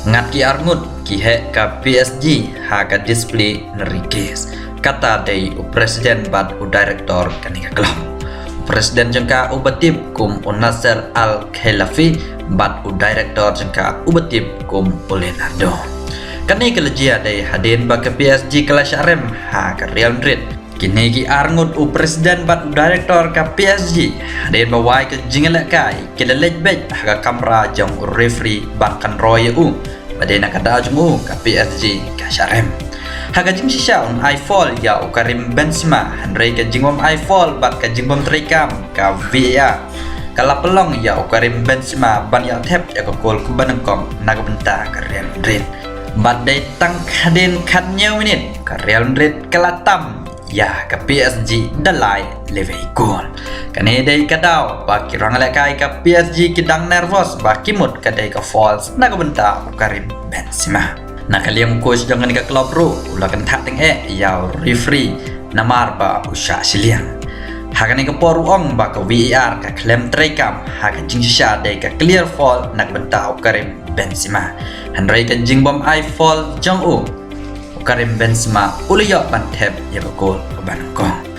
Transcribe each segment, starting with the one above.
Ngat ki arngut ki he ka PSG ha ka display nerikes kata dari presiden bad u director kanika klub presiden jengka ubatib kum Nasser Al Khelaifi bad u director jengka ubatib kum Leonardo kani kelejia dari hadin ba ka PSG kelas arem ha ka Real Madrid kini ki arngut u presiden bad u director ka PSG hadin bawai ke jingelak kai kila lejbej ha ka kamera jong referee bad kan roy u badai nak ada jemu ka PSG ka Sharem. Haga jing sisa on iFall ya u Karim Benzema handrai ka jingom iFall bat ka jingbom trikam ka VAR. Kala pelong ya u Karim Benzema ban ya tep ya ka gol ku banengkom naga benta ka Real Madrid. Badai tang kadin katnya minit ka Real Madrid kala tam ya ka PSG dalai levei gol. Kani dai kadau baki rang lekai ka PSG kidang nervous baki mut kadai ka false naga benta Karim Benzema. Nakaliang coach jangan ka klub ro ulakan thateng ya referee namar ba usha siliang. Hakani ka poruong ba ka VAR ka claim trekam hakan jing sha dai ka clear fall naga benta Karim Benzema. Handrai ka jingbom I fall jong u Karim Benzema uliyo bantep ya gol kebanangkong.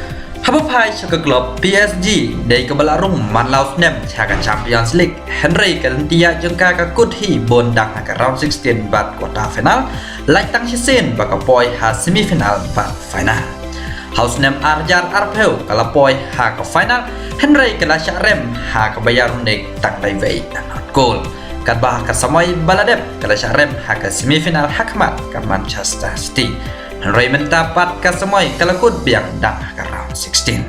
Habapai ke klub PSG dari kebalarung manlaus nem chaka Champions League Henry Kalentia jengka ka kuthi bondang ka round 16 bat quarter final lai tang sisen baka poi ha semifinal bat final. House nem arjar arpeu kala poi ha ka final Henry kala syarem ha ka bayarun nek tang dai vei not goal. Kat bah ka samai baladep kala syarem ha ka semifinal hakmat ka Manchester City. Henry mendapat ka samai kala kut biang dah ka round 16.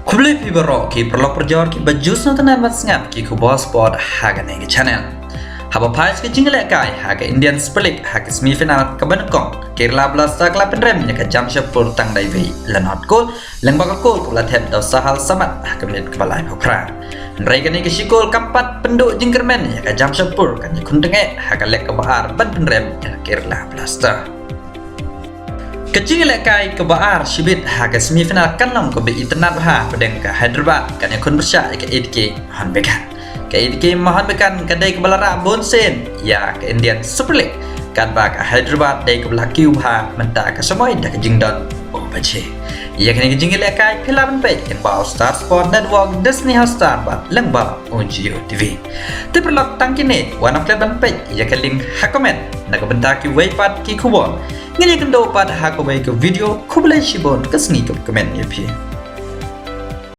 Kublai pibaro ki perlo perjawar ki bajus no tanan mat sngap ki kubol sport haga nege channel. Haba pais ke jingle kai haga Indian Super League haga semifinal ka Banakong Kerala Blasta Club Penrem nya ka Jamshedpur tang dai vei lanot gol leng bakal gol kula tep daw sahal samat haga menit kebalai pokra. Henry kani ke sikol kampat penduk jingkermen nya ka Jamshedpur kan kuntenge haga lek ka bahar ban Penrem nya Kerala Blasta. Kecil lekai ke Baar Shibit haga semifinal kanlong ke BI Tenat ha pedeng ke Hyderabad kan yakun bersyak ke ADK Mahan Bekan. Ke ADK Mahan Bekan kadai ke Balara Bonsen ya ke Indian Super League kan ba ke Hyderabad dai ke Belaki ha menta ke semua indah ke Jingdon oh bace. Ya kini ke jingil lekai filamen page yang bau Star Sport Network Disney Hotstar bat lengba Ujio TV. Te perlok tangkini wana kleban page ya ke link ha komen nak bentaki waypat ki kubon. Ngini kendo pada haku baik ke video kublai shibon kesni ke komen ya pi.